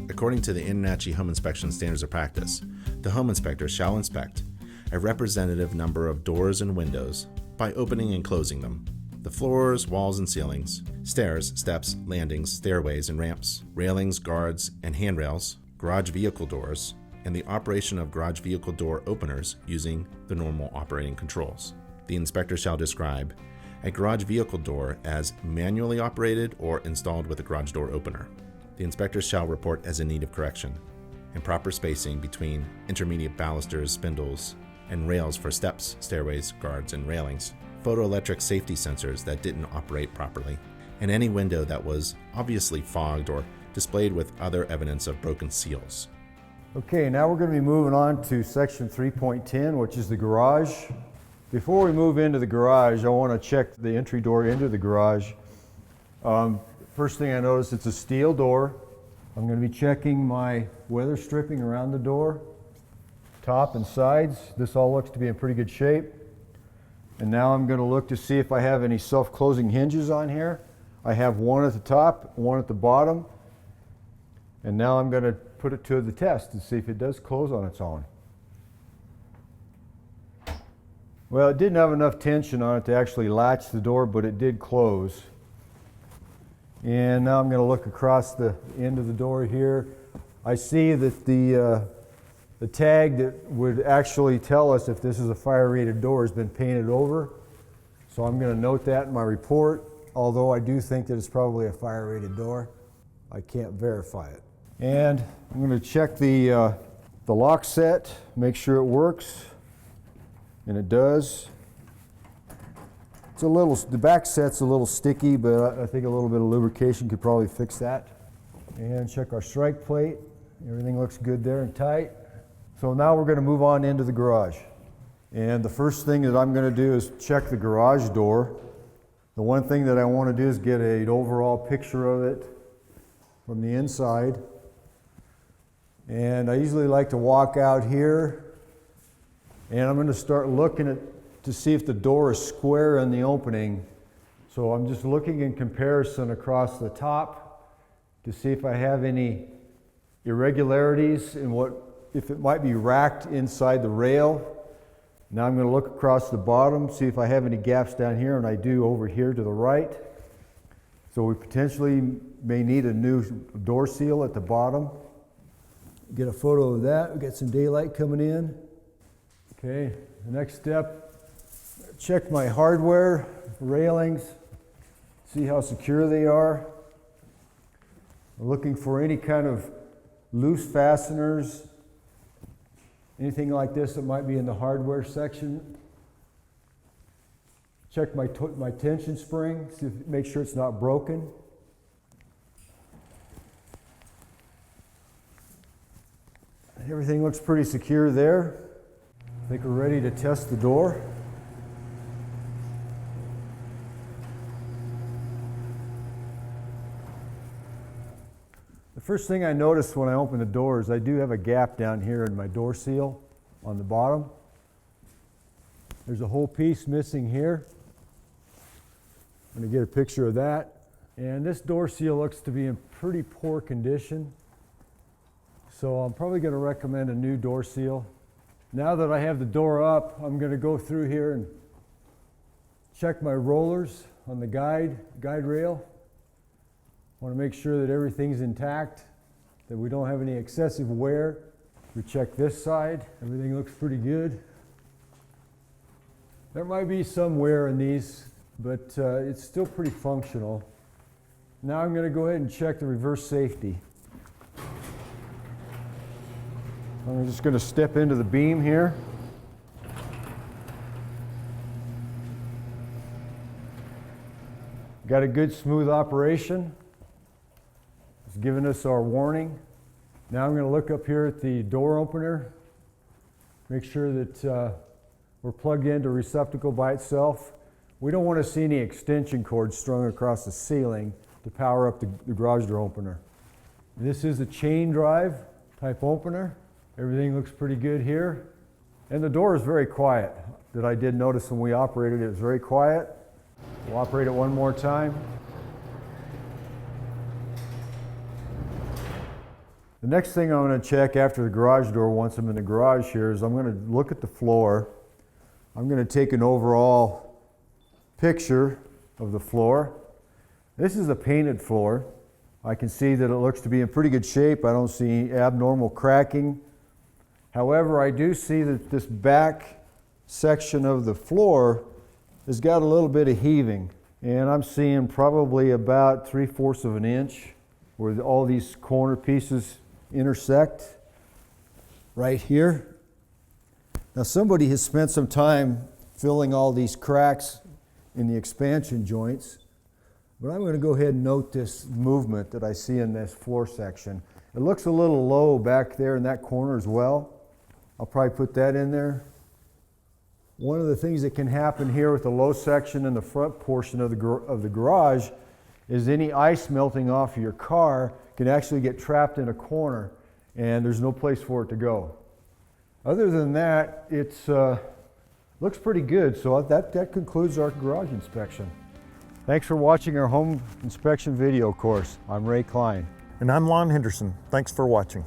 According to the InterNACHI Home Inspection Standards of Practice, the home inspector shall inspect a representative number of doors and windows by opening and closing them, the floors, walls, and ceilings, stairs, steps, landings, stairways, and ramps, railings, guards, and handrails, garage vehicle doors, and the operation of garage vehicle door openers using the normal operating controls. The inspector shall describe a garage vehicle door as manually operated or installed with a garage door opener. The inspector shall report as in need of correction, and proper spacing between intermediate balusters, spindles, and rails for steps, stairways, guards, and railings, photoelectric safety sensors that didn't operate properly, and any window that was obviously fogged or displayed with other evidence of broken seals. Okay, now we're going to be moving on to section 3.10, which is the garage. Before we move into the garage, I want to check the entry door into the garage. First thing I notice, it's a steel door. I'm going to be checking my weather stripping around the door, top and sides. This all looks to be in pretty good shape. And now I'm going to look to see if I have any self-closing hinges on here. I have one at the top, one at the bottom. And now I'm going to put it to the test and see if it does close on its own. Well, it didn't have enough tension on it to actually latch the door, but it did close. And now I'm going to look across the end of the door here. I see that the tag that would actually tell us if this is a fire-rated door has been painted over. So I'm going to note that in my report, although I do think that it's probably a fire-rated door. I can't verify it. And I'm going to check the lock set, make sure it works, and it does. It's a little, the back set's a little sticky, but I think a little bit of lubrication could probably fix that. And check our strike plate. Everything looks good there and tight. So now we're going to move on into the garage. And the first thing that I'm going to do is check the garage door. The one thing that I want to do is get an overall picture of it from the inside. And I usually like to walk out here, and I'm going to start looking to see if the door is square in the opening. So I'm just looking in comparison across the top to see if I have any irregularities in if it might be racked inside the rail. Now I'm going to look across the bottom, see if I have any gaps down here, and I do over here to the right. So we potentially may need a new door seal at the bottom. Get a photo of that. We got some daylight coming in. Okay, the next step, check my hardware, railings, see how secure they are. I'm looking for any kind of loose fasteners, anything like this that might be in the hardware section. Check my tension spring, make sure it's not broken. Everything looks pretty secure there. I think we're ready to test the door. The first thing I noticed when I opened the door is I do have a gap down here in my door seal on the bottom. There's a whole piece missing here. I'm going to get a picture of that. And this door seal looks to be in pretty poor condition. So I'm probably going to recommend a new door seal. Now that I have the door up, I'm going to go through here and check my rollers on the guide rail. I want to make sure that everything's intact, that we don't have any excessive wear. We check this side. Everything looks pretty good. There might be some wear in these, but it's still pretty functional. Now I'm going to go ahead and check the reverse safety. I'm just going to step into the beam here. Got a good smooth operation. It's giving us our warning. Now I'm going to look up here at the door opener, make sure that we're plugged into a receptacle by itself. We don't want to see any extension cords strung across the ceiling to power up the garage door opener. This is a chain drive type opener. Everything looks pretty good here. And the door is very quiet. That I did notice when we operated it, it was very quiet. We'll operate it one more time. The next thing I'm going to check after the garage door, once I'm in the garage here, is I'm going to look at the floor. I'm going to take an overall picture of the floor. This is a painted floor. I can see that it looks to be in pretty good shape. I don't see abnormal cracking. However, I do see that this back section of the floor has got a little bit of heaving. And I'm seeing probably about 3/4 of an inch where all these corner pieces intersect right here. Now somebody has spent some time filling all these cracks in the expansion joints, but I'm going to go ahead and note this movement that I see in this floor section. It looks a little low back there in that corner as well. I'll probably put that in there. One of the things that can happen here with the low section in the front portion of the garage is any ice melting off of your car can actually get trapped in a corner and there's no place for it to go. Other than that, it looks pretty good. So that concludes our garage inspection. Thanks for watching our home inspection video course. I'm Ray Klein. And I'm Lon Henderson. Thanks for watching.